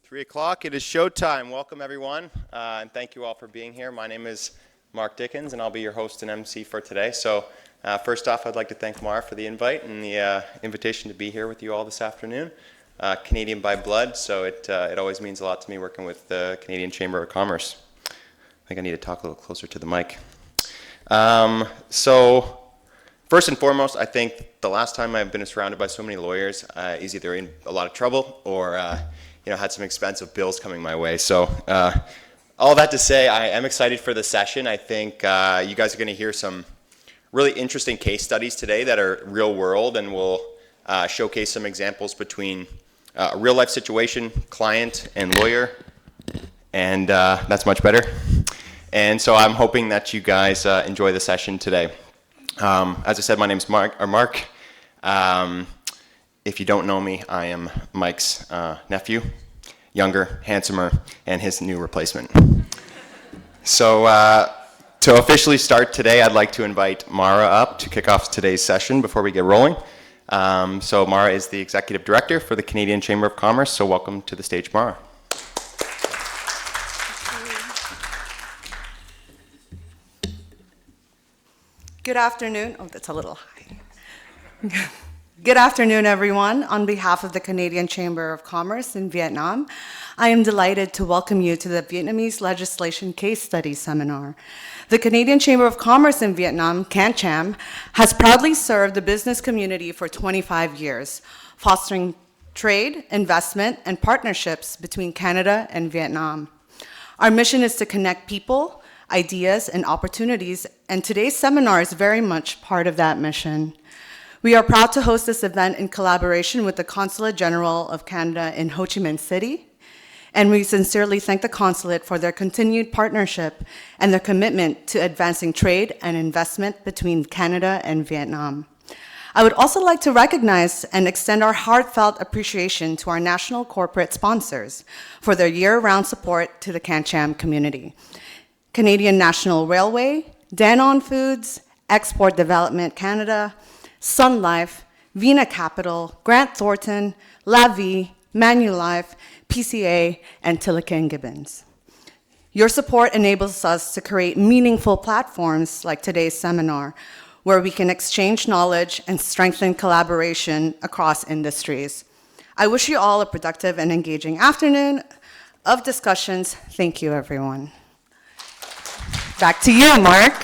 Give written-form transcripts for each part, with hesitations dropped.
3 o'clock, it is showtime. Welcome everyone, and thank you all for being here. My name is Mark Dickens, and I'll be your host and MC for today. So first off, I'd like to thank Mar for the invite and the invitation to be here with you all this afternoon. Canadian by blood, so it always means a lot to me working with the Canadian Chamber of Commerce. I think I need to talk a little closer to the mic. So first and foremost, I think the last time I've been surrounded by so many lawyers is either in a lot of trouble or had some expensive bills coming my way. So all that to say, I am excited for the session. I think you guys are going to hear some really interesting case studies today that are real world and will showcase some examples between a real life situation, client and lawyer, and that's much better. And so I'm hoping that you guys enjoy the session today. As I said, my name is Mark. If you don't know me, I am Mike's nephew, younger, handsomer, and his new replacement. So to officially start today, I'd like to invite Mara up to kick off today's session before we get rolling. So Mara is the Executive Director for the Canadian Chamber of Commerce, so welcome to the stage, Mara. Good afternoon. Oh, that's a little high. Good afternoon, everyone. On behalf of the Canadian Chamber of Commerce in Vietnam, I am delighted to welcome you to the Vietnamese Legislation Case Study Seminar. The Canadian Chamber of Commerce in Vietnam, CanCham, has proudly served the business community for 25 years, fostering trade, investment, and partnerships between Canada and Vietnam. Our mission is to connect people, ideas, and opportunities, and today's seminar is very much part of that mission. We are proud to host this event in collaboration with the Consulate General of Canada in Ho Chi Minh City, and we sincerely thank the Consulate for their continued partnership and their commitment to advancing trade and investment between Canada and Vietnam. I would also like to recognize and extend our heartfelt appreciation to our national corporate sponsors for their year-round support to the CanCham community. Canadian National Railway, Danone Foods, Export Development Canada, Sun Life, Vina Capital, Grant Thornton, La Vie, Manulife, PCA, and Tillich & Gibbons. Your support enables us to create meaningful platforms like today's seminar, where we can exchange knowledge and strengthen collaboration across industries. I wish you all a productive and engaging afternoon of discussions. Thank you, everyone. Back to you, Mark.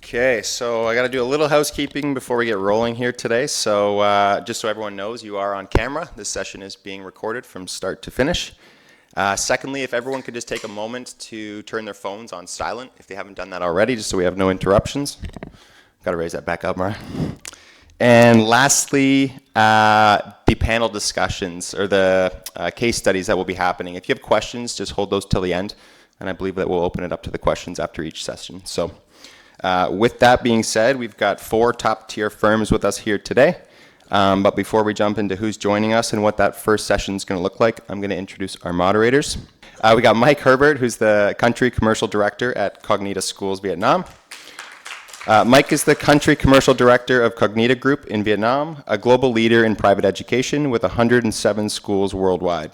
Okay, so I got to do a little housekeeping before we get rolling here today. So just so everyone knows, you are on camera. This session is being recorded from start to finish. Secondly, if everyone could just take a moment to turn their phones on silent if they haven't done that already, just so we have no interruptions. Got to raise that back up, Mara. And lastly, the panel discussions or the case studies that will be happening. If you have questions, just hold those till the end, and I believe that we'll open it up to the questions after each session. So with that being said, we've got 4 top-tier firms with us here today. But before we jump into who's joining us and what that first session is going to look like, I'm going to introduce our moderators. We got Mike Herbert, who's the Country Commercial Director at Cognita Schools Vietnam. Mike is the Country Commercial Director of Cognita Group in Vietnam, a global leader in private education with 107 schools worldwide.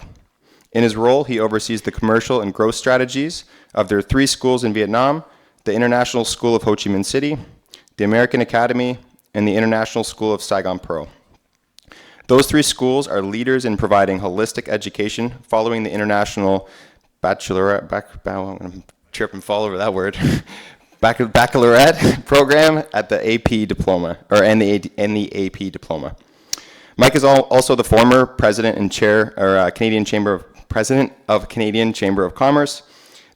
In his role, he oversees the commercial and growth strategies of their 3 schools in Vietnam, the International School of Ho Chi Minh City, the American Academy, and the International School of Saigon Pearl. Those 3 schools are leaders in providing holistic education following the International Baccalaureate, I'm going to trip and fall over that word, Baccalaureate program at the AP diploma, and the AP diploma. Mike is also the former president and chair, or president of Canadian Chamber of Commerce.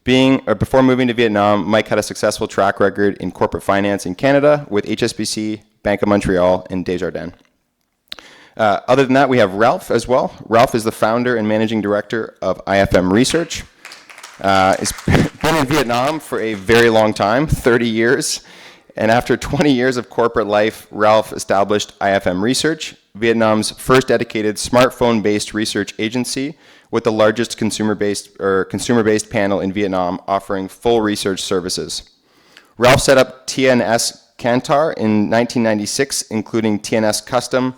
Before moving to Vietnam, Mike had a successful track record in corporate finance in Canada with HSBC, Bank of Montreal, and Desjardins. Other than that, we have Ralph as well. Ralph is the founder and managing director of IFM Research. He's been in Vietnam for a very long time, 30 years. And after 20 years of corporate life, Ralph established IFM Research, Vietnam's first dedicated smartphone-based research agency with the largest consumer-based panel in Vietnam offering full research services. Ralph set up TNS Kantar in 1996, including TNS Custom,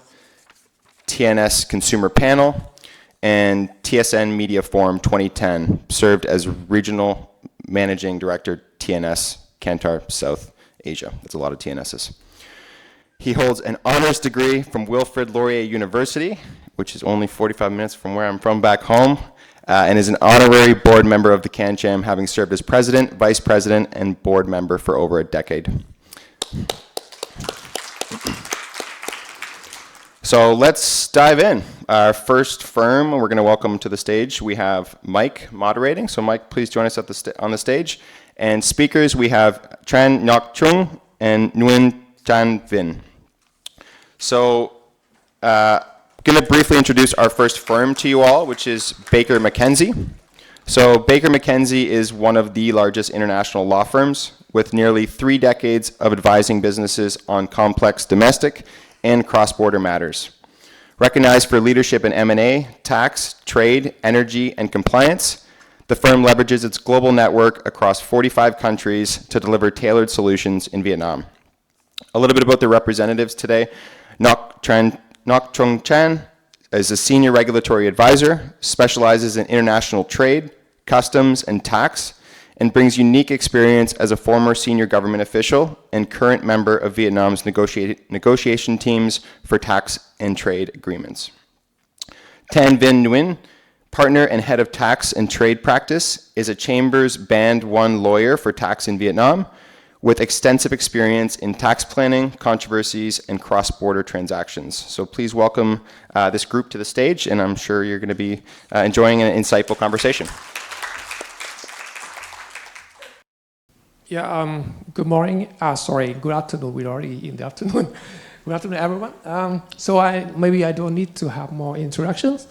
TNS Consumer Panel, and TSN Media Forum 2010. Served as Regional Managing Director, TNS Kantar South Asia. That's a lot of TNSs. He holds an honors degree from Wilfrid Laurier University, which is only 45 minutes from where I'm from back home, and is an honorary board member of the CanCham, having served as president, vice president, and board member for over a decade. So let's dive in. Our first firm, we're going to welcome to the stage, we have Mike moderating. So Mike, please join us on the stage. And speakers, we have Tran, Ngoc, Trung, and Nguyen, Vinh. So going to briefly introduce our first firm to you all, which is Baker McKenzie. So Baker McKenzie is one of the largest international law firms with nearly 3 decades of advising businesses on complex domestic and cross-border matters. Recognized for leadership in M&A, tax, trade, energy, and compliance, the firm leverages its global network across 45 countries to deliver tailored solutions in Vietnam. A little bit about the representatives today. Ngoc Trung Tran is a senior regulatory advisor, specializes in international trade, customs, and tax, and brings unique experience as a former senior government official and current member of Vietnam's negotiation teams for tax and trade agreements. Vinh Nguyen, partner and head of tax and trade practice, is a Chambers Band 1 lawyer for tax in Vietnam, with extensive experience in tax planning, controversies, and cross-border transactions. So please welcome this group to the stage, and I'm sure you're going to be enjoying an insightful conversation. Yeah, good morning. Good afternoon. We're already in the afternoon. Good afternoon, everyone. Maybe I don't need to have more introductions.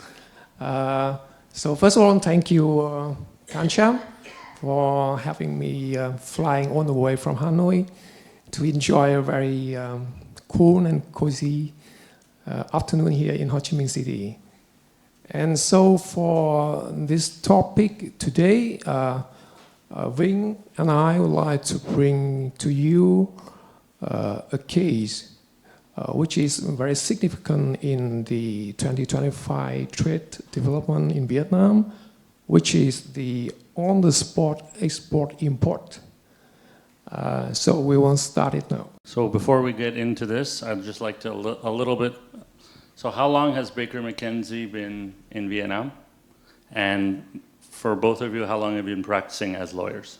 So first of all, thank you, CanCham, for having me flying all the way from Hanoi to enjoy a very cool and cozy afternoon here in Ho Chi Minh City. And so for this topic today, Vinh and I would like to bring to you a case which is very significant in the 2025 trade development in Vietnam, which is the on-the-spot export-import. So we will start it now. So before we get into this, I'd just like to a little bit. So how long has Baker McKenzie been in Vietnam? And for both of you, how long have you been practicing as lawyers?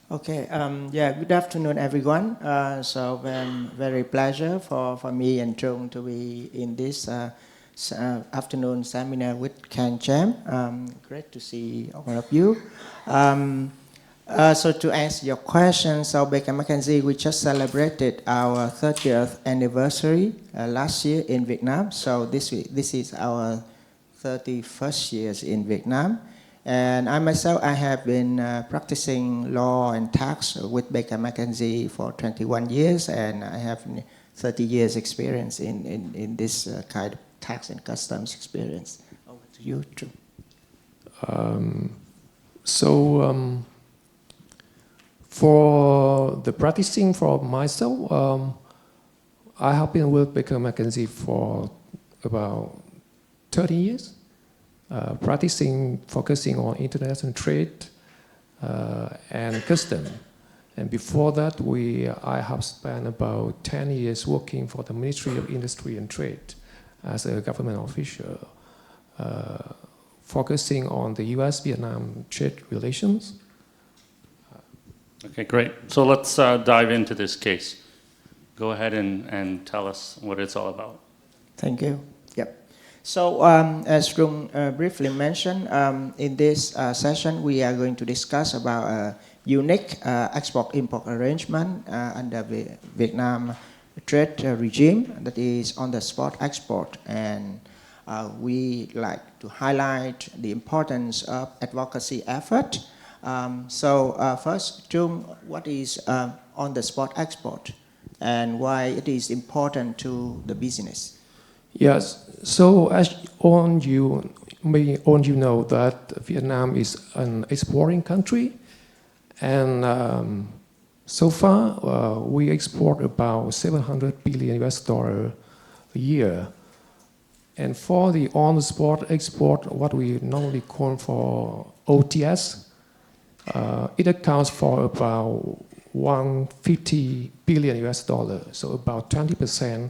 Okay, good afternoon, everyone. Very pleasure for me and Trung to be in this afternoon seminar with CanCham. Great to see all of you. So to answer your question, so Baker McKenzie, we just celebrated our 30th anniversary last year in Vietnam. So this is our 31st years in Vietnam. And I myself, I have been practicing law and tax with Baker McKenzie for 21 years, and I have 30 years experience in this kind of tax and customs experience. Over to you, Trung. For the practicing for myself, I have been with Baker McKenzie for about 30 years. Practicing, focusing on international trade and custom. And before that, I have spent about 10 years working for the Ministry of Industry and Trade as a government official, focusing on the U.S.-Vietnam trade relations. Okay, great. So let's dive into this case. Go ahead and tell us what it's all about. Thank you. So as Trung briefly mentioned, in this session we are going to discuss about a unique export-import arrangement under the Vietnam trade regime that is on the spot export, and we like to highlight the importance of advocacy effort. First, Trung, what is on the spot export and why it is important to the business? Yes, so as all you know that Vietnam is an exporting country, and So far, we export about 700 billion US dollar a year. And for the on-the-spot export, what we normally call for OTS, it accounts for about 150 billion US dollar, so about 20%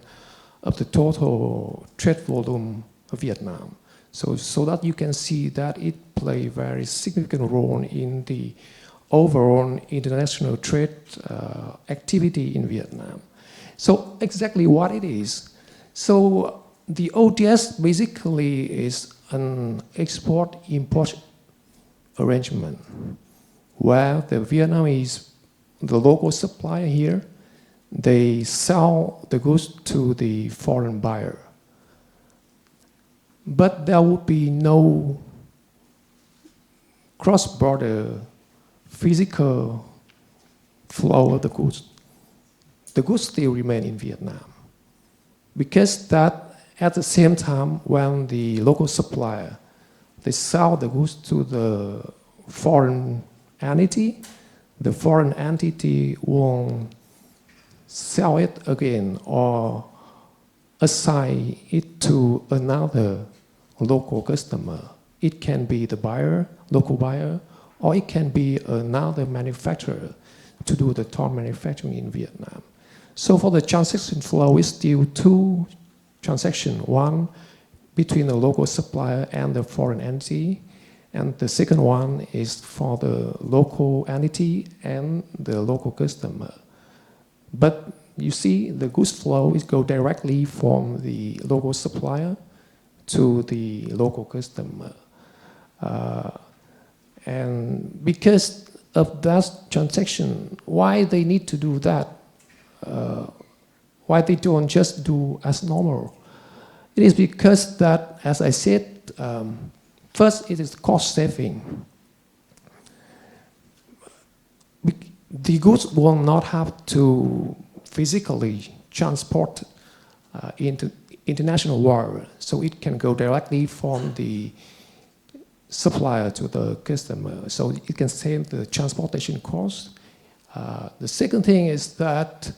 of the total trade volume of Vietnam. So that you can see that it plays a very significant role in the overall international trade activity in Vietnam. So exactly what it is. So the ODS basically is an export-import arrangement where the Vietnamese, the local supplier here, they sell the goods to the foreign buyer. But there would be no cross-border physical flow of the goods. The goods still remain in Vietnam. Because that at the same time when the local supplier, they sell the goods to the foreign entity, the foreign entity won't sell it again or assign it to another local customer. It can be the buyer, local buyer, or it can be another manufacturer to do the top manufacturing in Vietnam. So for the transaction flow, it's still two transactions. One between the local supplier and the foreign entity, and the second one is for the local entity and the local customer. But you see, the goods flow is go directly from the local supplier to the local customer. And because of that transaction, why they need to do that? Why they don't just do as normal? It is because that, as I said, first it is cost saving. The goods will not have to physically transport into international water, so it can go directly from the supplier to the customer, so it can save the transportation cost. The second thing is that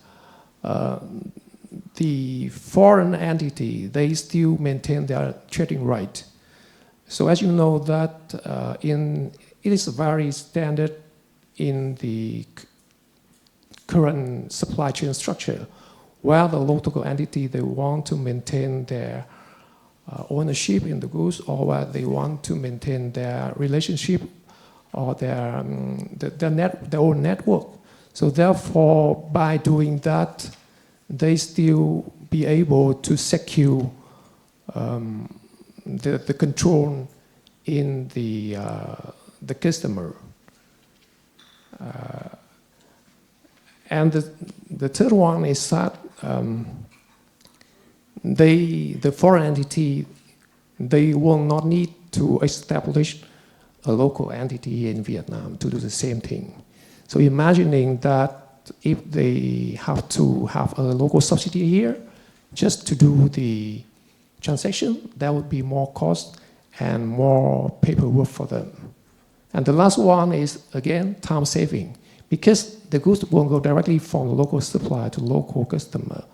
the foreign entity, they still maintain their trading right. So as you know that it is very standard in the current supply chain structure, where the local entity, they want to maintain their ownership in the goods, or where they want to maintain their relationship or their own network. So therefore, by doing that, they still be able to secure the control in the customer. And the third one is that the foreign entity, they will not need to establish a local entity in Vietnam to do the same thing. So imagining that if they have to have a local subsidiary here just to do the transaction, that would be more cost and more paperwork for them. And the last one is, again, time saving. Because the goods won't go directly from the local supplier to local customer,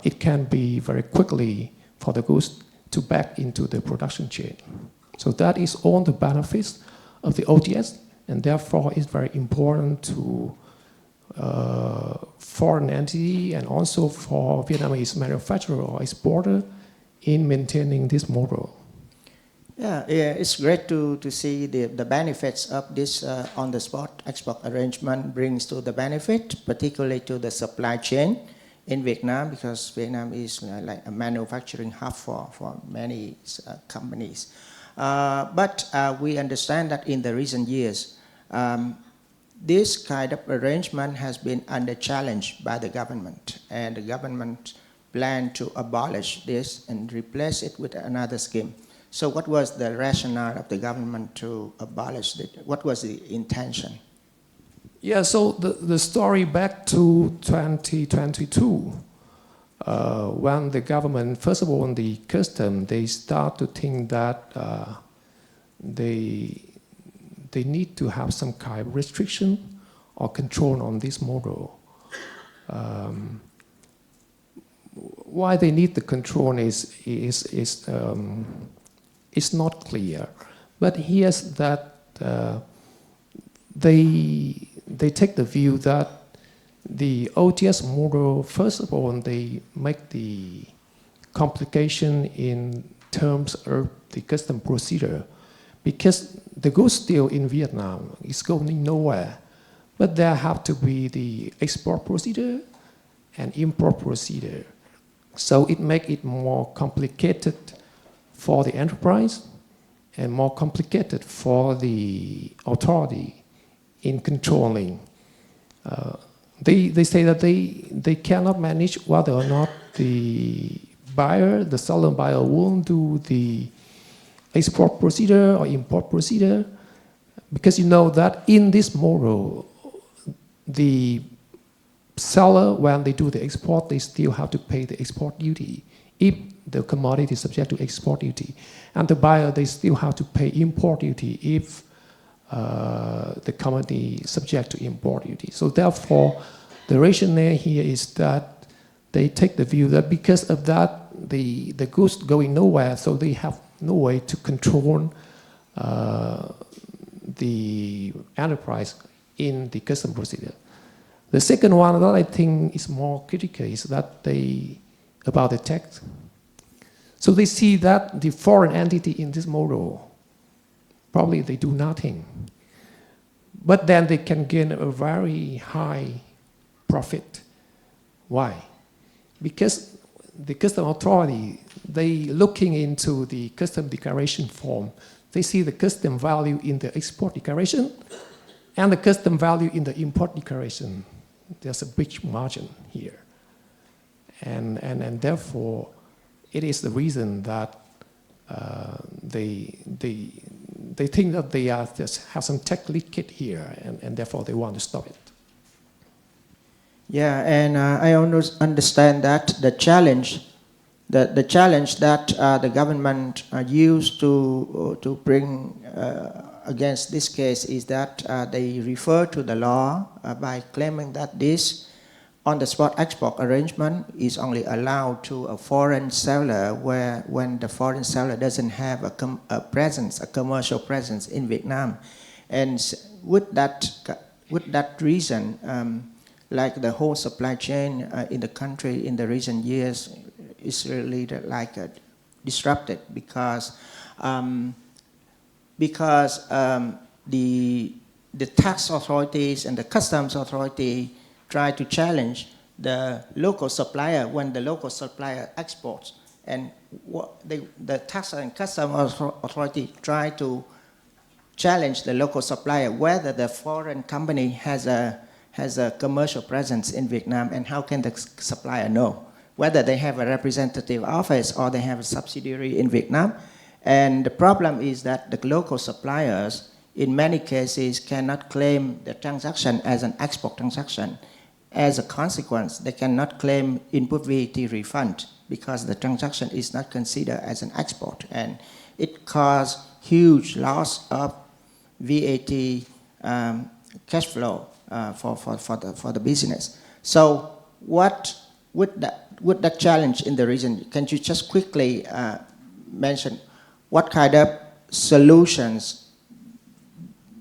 it can be very quickly for the goods to back into the production chain. So that is all the benefits of the ODS, and therefore it's very important to foreign entity and also for Vietnamese manufacturer or exporter in maintaining this model. Yeah, it's great to see the benefits of this on-the-spot export arrangement brings to the benefit, particularly to the supply chain in Vietnam, because Vietnam is like a manufacturing hub for many companies. But we understand that in the recent years, this kind of arrangement has been under challenge by the government, and the government planned to abolish this and replace it with another scheme. So what was the rationale of the government to abolish it? What was the intention? Yeah, so the story back to 2022, when the government, first of all, on the custom, they start to think that they need to have some kind of restriction or control on this model. Why they need the control is not clear. But here's that they take the view that the OTS model, first of all, they make the complication in terms of the custom procedure, because the goods still in Vietnam is going nowhere. But there have to be the export procedure and import procedure. So it makes it more complicated for the enterprise and more complicated for the authority in controlling. They say that they cannot manage whether or not the buyer, the seller buyer, will do the export procedure or import procedure, because you know that in this model, the seller, when they do the export, they still have to pay the export duty if the commodity is subject to export duty. And the buyer, they still have to pay import duty if the commodity is subject to import duty. So therefore, the rationale here is that they take the view that because of that, the goods going nowhere, so they have no way to control the enterprise in the custom procedure. The second one that I think is more critical is that about the tax. So they see that the foreign entity in this model, probably they do nothing. But then they can gain a very high profit. Why? Because the custom authority, they looking into the custom declaration form. They see the custom value in the export declaration and the custom value in the import declaration. There's a big margin here. And therefore, it is the reason that they think that they are just have some tech leakage here, and therefore they want to stop it. Yeah, and I understand that the challenge that the government used to bring against this case is that they refer to the law by claiming that this on-the-spot export arrangement is only allowed to a foreign seller when the foreign seller doesn't have a commercial presence in Vietnam. And with that reason, like the whole supply chain in the country in the recent years is really disrupted because the tax authorities and the customs authority try to challenge the local supplier when the local supplier exports, and the tax and customs authority try to challenge the local supplier whether the foreign company has a commercial presence in Vietnam, and how can the supplier know whether they have a representative office or they have a subsidiary in Vietnam. And the problem is that the local suppliers in many cases cannot claim the transaction as an export transaction. As a consequence, they cannot claim input VAT refund because the transaction is not considered as an export, and it caused huge loss of VAT cash flow for the business. So what would that challenge in the region? Can you just quickly mention what kind of solutions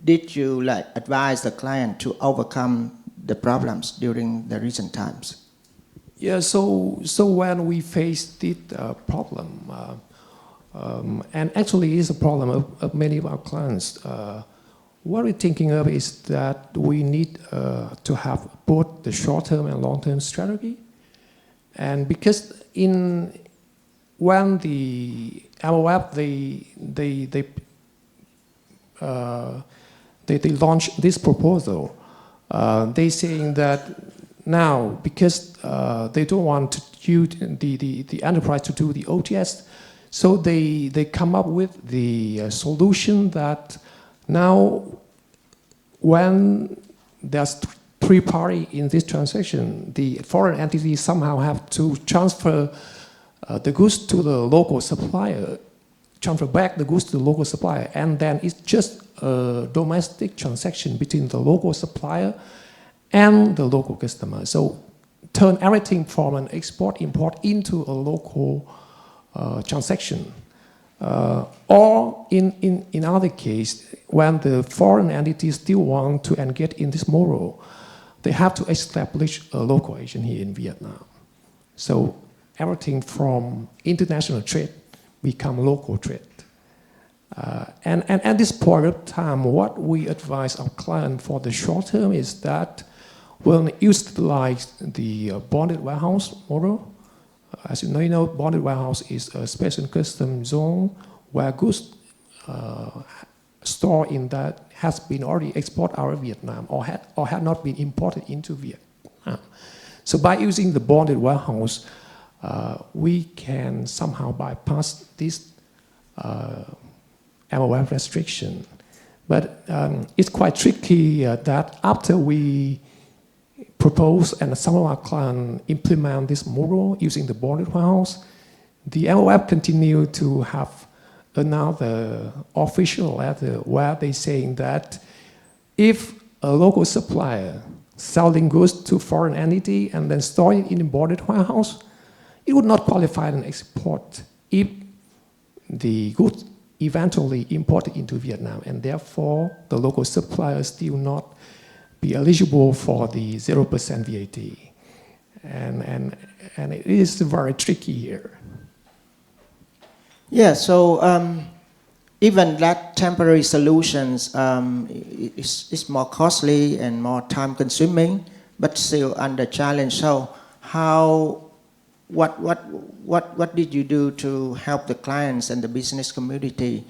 did you advise the client to overcome the problems during the recent times? Yeah, so when we face this problem, and actually it's a problem of many of our clients, what we're thinking of is that we need to have both the short-term and long-term strategy. And because when the MOF they launched this proposal, they saying that now because they don't want to use the enterprise to do the OTS, so they come up with the solution that now when there's three parties in this transaction, the foreign entity somehow have to transfer the goods to the local supplier transfer back the goods to the local supplier, and then it's just a domestic transaction between the local supplier and the local customer. So turn everything from an export-import into a local transaction. Or in other case, when the foreign entities still want to engage in this model, they have to establish a local agent here in Vietnam. So everything from international trade become local trade. And at this point of time, what we advise our client for the short term is that we'll utilize the bonded warehouse model. As you know, bonded warehouse is a special custom zone where goods stored in that has been already exported out of Vietnam or had not been imported into Vietnam. So by using the bonded warehouse, we can somehow bypass this MOF restriction. But it's quite tricky that after we propose and some of our clients implement this model using the bonded warehouse, the MOF continue to have another official letter where they saying that if a local supplier selling goods to foreign entity and then store it in a bonded warehouse, it would not qualify as an export if the goods eventually imported into Vietnam, and therefore the local supplier still not be eligible for the 0% VAT. And it is very tricky here. Yeah, so even that temporary solutions is more costly and more time consuming, but still under challenge. So what did you do to help the clients and the business community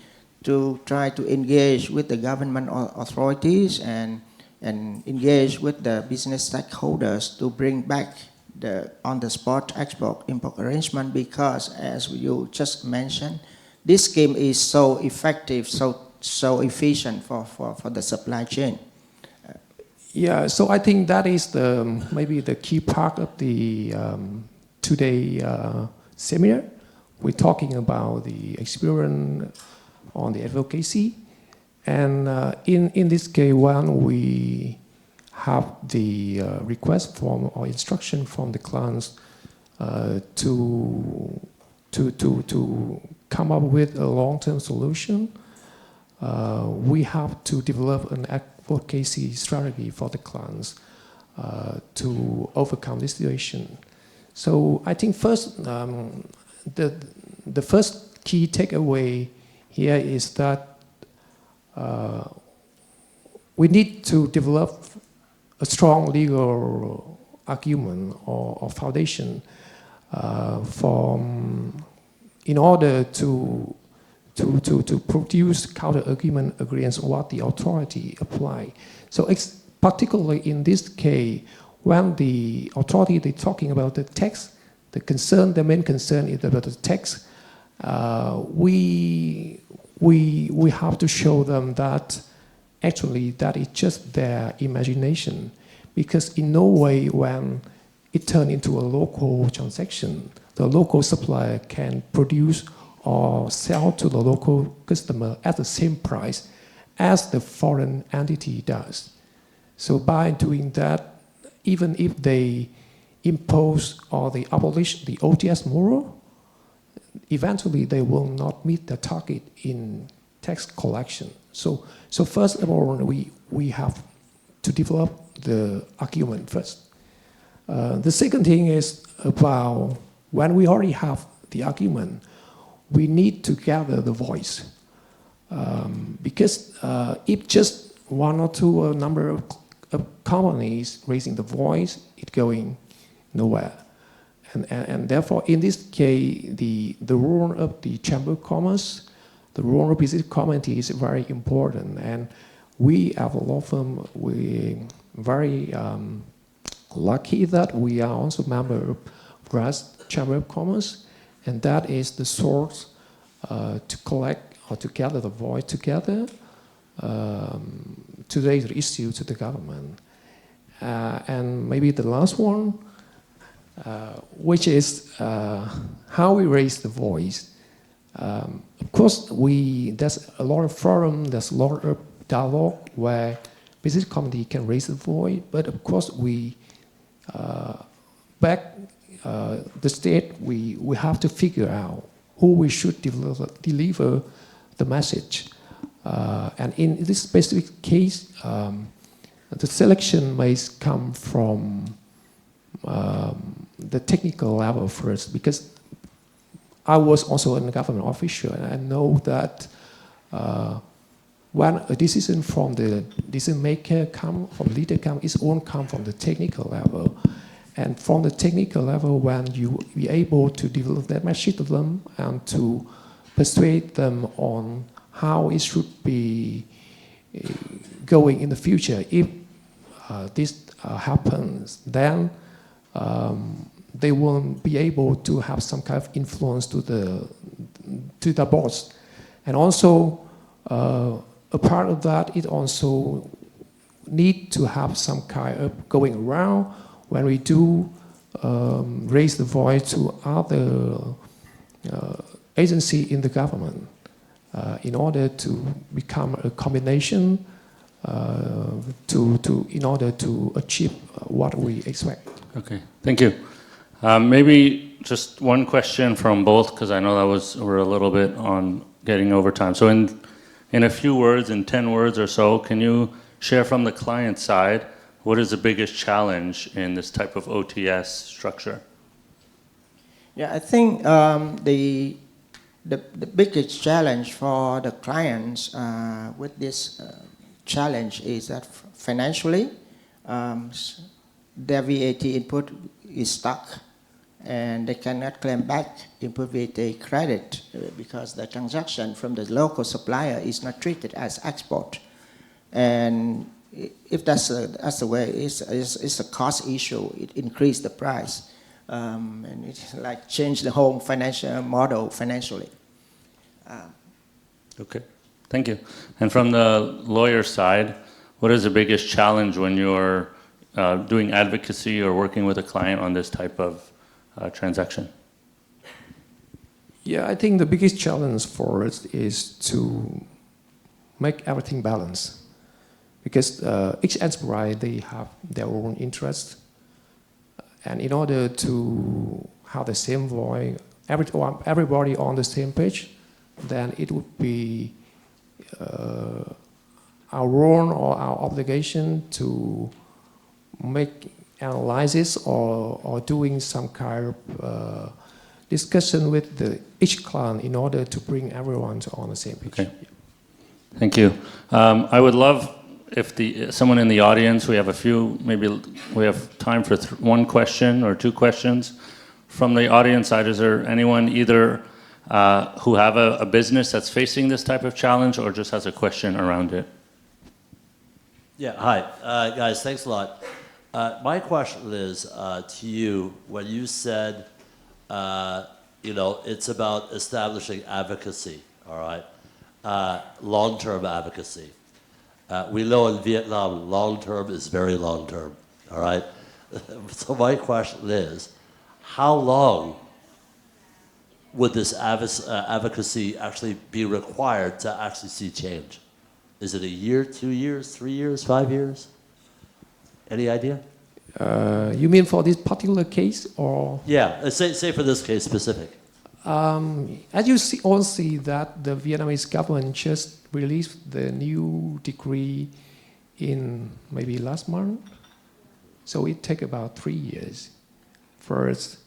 to try to engage with the government authorities and engage with the business stakeholders to bring back the on-the-spot export-import arrangement? Because as you just mentioned, this scheme is so effective, so efficient for the supply chain. Yeah, so I think that is maybe the key part of the today seminar. We're talking about the experience on the advocacy, and in this case, when we have the request form or instruction from the clients to come up with a long-term solution, we have to develop an advocacy strategy for the clients to overcome this situation. So I think first, the first key takeaway here is that we need to develop a strong legal argument or foundation in order to produce counter argument against what the authority apply. So particularly in this case, when the authority they're talking about the tax, the main concern is about the tax. We have to show them that actually that is just their imagination, because in no way when it turns into a local transaction, the local supplier can produce or sell to the local customer at the same price as the foreign entity does. So by doing that, even if they impose or they abolish the OTS model, eventually they will not meet the target in tax collection. So first of all, we have to develop the argument first. The second thing is about when we already have the argument, we need to gather the voice. Because if just one or two or number of companies raising the voice, it's going nowhere. And therefore, in this case, the role of the Chamber of Commerce, the role of business community is very important. And we have a law firm, we're very lucky that we are also member of GRAS Chamber of Commerce, and that is the source to collect or to gather the voice together to raise the issue to the government. And maybe the last one, which is how we raise the voice. Of course, there's a lot of forum, there's a lot of dialogue where business community can raise the voice, but of course back the state, we have to figure out who we should deliver the message. And in this specific case, the selection may come from the technical level first, because I was also a government official, and I know that when a decision from the decision maker from the leader it won't come from the technical level. And from the technical level, when you be able to develop that message to them and to persuade them on how it should be going in the future, if this happens, then they will be able to have some kind of influence to the boss. And also, a part of that, it also need to have some kind of going around when we do raise the voice to other agency in the government in order to become a combination in order to achieve what we expect. Okay, thank you. Maybe just one question from both, because I know we're a little bit on getting over time. So in a few words, in 10 words or so, can you share from the client side, what is the biggest challenge in this type of OTS structure? Yeah, I think the biggest challenge for the clients with this challenge is that financially, their VAT input is stuck, and they cannot claim back input VAT credit because the transaction from the local supplier is not treated as export. And if that's the way, it's a cost issue. It increased the price, and it like changed the whole financial model financially. Okay, thank you. And from the lawyer side, what is the biggest challenge when you're doing advocacy or working with a client on this type of transaction? Yeah, I think the biggest challenge for us is to make everything balanced. Because each enterprise, they have their own interests. And in order to have the same voice, everybody on the same page, then it would be our role or our obligation to make analysis or doing some kind of discussion with each client in order to bring everyone on the same page. Okay. Thank you. I would love if someone in the audience, we have maybe we have time for one question or two questions. From the audience side, is there anyone either who have a business that's facing this type of challenge or just has a question around it? Yeah, hi. Guys, thanks a lot. My question is to you, when you said, it's about establishing advocacy, all right? Long-term advocacy. We know in Vietnam, long-term is very long-term, all right? So my question is, how long would this advocacy actually be required to actually see change? Is it a year, 2 years, 3 years, 5 years? Any idea? You mean for this particular case, or? Yeah, say for this case specific. As you all see that the Vietnamese government just released the new decree in maybe last month. So it takes about 3 years first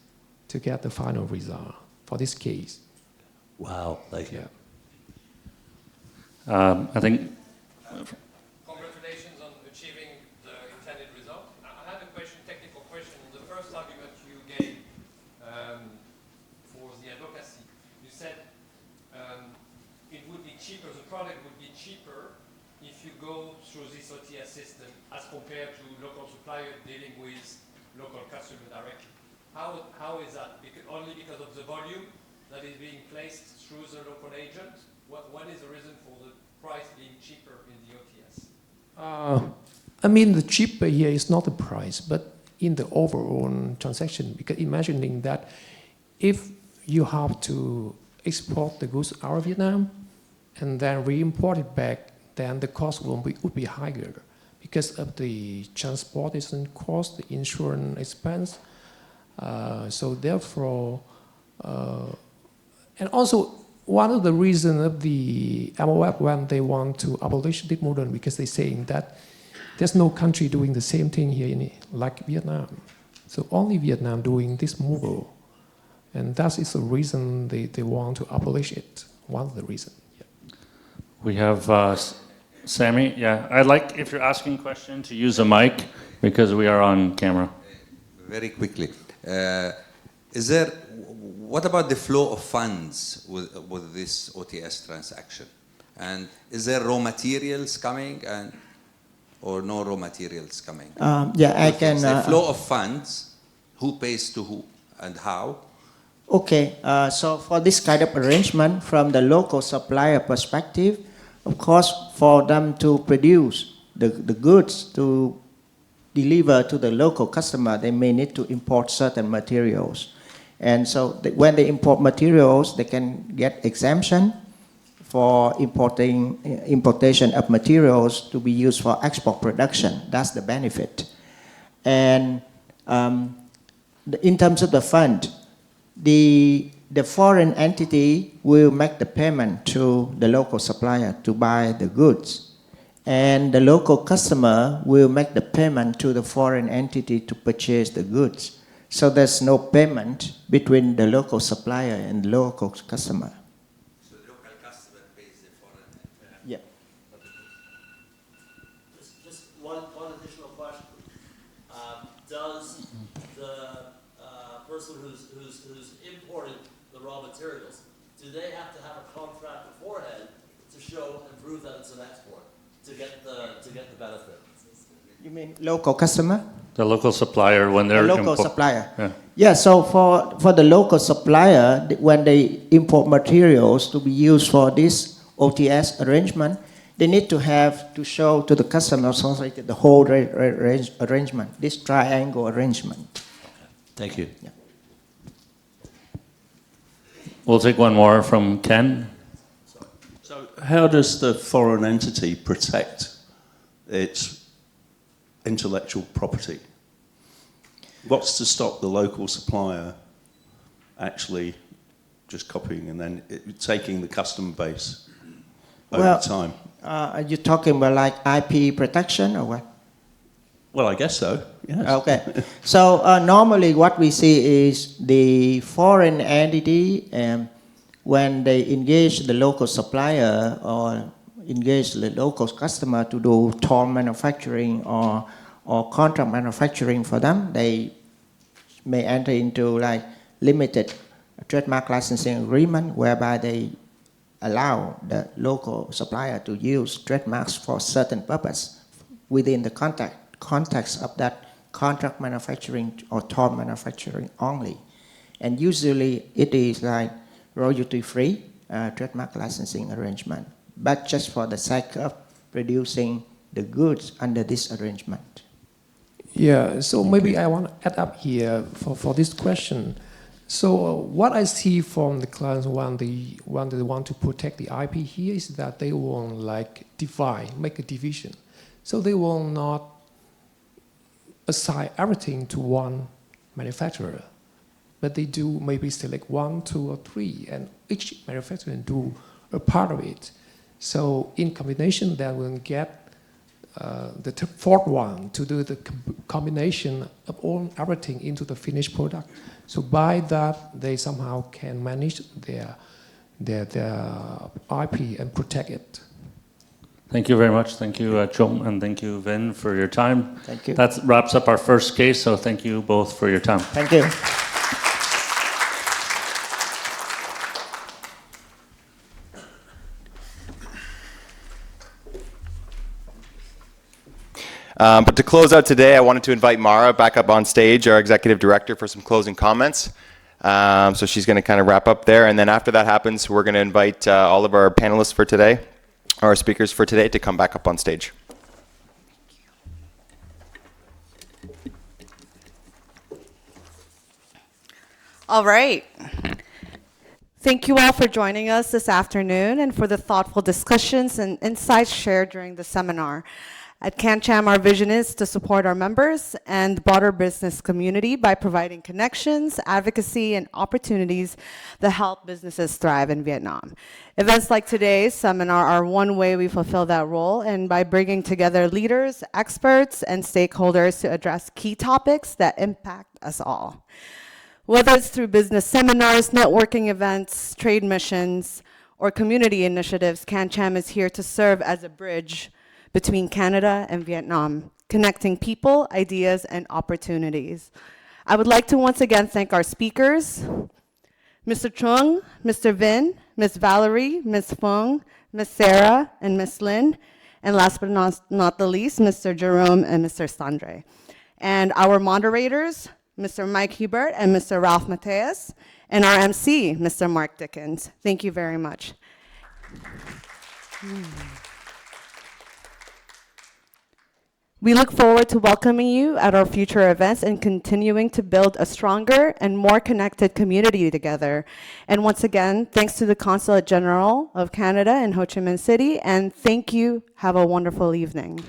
to get the final result for this case. Wow, thank you. Yeah. I think. Congratulations on achieving the intended result. I have a technical question. The first argument you gave for the advocacy, you said it would be cheaper, the product would be cheaper if you go through this OTS system as compared to local supplier dealing with local customer directly. How is that? Only because of the volume that is being placed through the local agent? What is the reason for the price being cheaper in the OTS? I mean, the cheaper here is not the price, but in the overall transaction. Because imagining that if you have to export the goods out of Vietnam and then re-import it back, then the cost would be higher because of the transportation cost, the insurance expense. So therefore, and also one of the reasons of the MOF when they want to abolish this model, because they're saying that there's no country doing the same thing here like Vietnam. So only Vietnam doing this model. And that is the reason they want to abolish it. One of the reasons. Yeah. We have Sammy. Yeah, I'd like, if you're asking a question, to use a mic because we are on camera. Very quickly. What about the flow of funds with this OTS transaction? And is there raw materials coming or no raw materials coming? Yeah, I can. The flow of funds, who pays to who and how? Okay, so for this kind of arrangement, from the local supplier perspective, of course, for them to produce the goods to deliver to the local customer, they may need to import certain materials. And so when they import materials, they can get exemption for importation of materials to be used for export production. That's the benefit. And in terms of the fund, the foreign entity will make the payment to the local supplier to buy the goods. And the local customer will make the payment to the foreign entity to purchase the goods. So there's no payment between the local supplier and the local customer. So the local customer pays the foreign entity? Yeah. Just one additional question. Does the person who's importing the raw materials, do they have to have a contract beforehand to show and prove that it's an export to get the benefit? You mean local customer? The local supplier when they're local supplier. Yeah. Yeah, so for the local supplier, when they import materials to be used for this OTS arrangement, they need to have to show to the customer society the whole arrangement, this triangle arrangement. Thank you. Yeah. We'll take one more from Ken. So how does the foreign entity protect its intellectual property? What's to stop the local supplier actually just copying and then taking the customer base over time? Are you talking about like IP protection or what? Well, I guess so, yes. Okay. So normally what we see is the foreign entity, when they engage the local supplier or engage the local customer to do toll manufacturing or contract manufacturing for them, they may enter into like limited trademark licensing agreement whereby they allow the local supplier to use trademarks for certain purpose within the context of that contract manufacturing or toll manufacturing only. And usually it is like royalty-free trademark licensing arrangement, but just for the sake of producing the goods under this arrangement. Yeah, so maybe I want to add up here for this question. So what I see from the clients when they want to protect the IP here is that they won't like make a division. So they will not assign everything to one manufacturer, but they do maybe select 1, 2, or 3, and each manufacturer do a part of it. So in combination, they will get the fourth one to do the combination of all everything into the finished product. So by that, they somehow can manage their IP and protect it. Thank you very much. Thank you, Trung, and thank you, Vinh, for your time. Thank you. That wraps up our first case, so thank you both for your time. Thank you. But to close out today, I wanted to invite Mara back up on stage, our executive director, for some closing comments. So she's going to kind of wrap up there. And then after that happens, we're going to invite all of our panelists for today, our speakers for today, to come back up on stage. All right. Thank you all for joining us this afternoon and for the thoughtful discussions and insights shared during the seminar. At CanCham, our vision is to support our members and the broader business community by providing connections, advocacy, and opportunities that help businesses thrive in Vietnam. Events like today's seminar are one way we fulfill that role, and by bringing together leaders, experts, and stakeholders to address key topics that impact us all. Whether it's through business seminars, networking events, trade missions, or community initiatives, CanCham is here to serve as a bridge between Canada and Vietnam, connecting people, ideas, and opportunities. I would like to once again thank our speakers, Mr. Trung, Mr. Vinh, Ms. Valerie, Ms. Phung, Ms. Sarah, and Ms. Lin, and last but not the least, Mr. Jerome and Mr. Sandre. And our moderators, Mr. Mike Hubert and Mr. Ralph Mateus, and our MC, Mr. Mark Dickens. Thank you very much. We look forward to welcoming you at our future events and continuing to build a stronger and more connected community together. And once again, thanks to the Consulate General of Canada in Ho Chi Minh City, and thank you. Have a wonderful evening.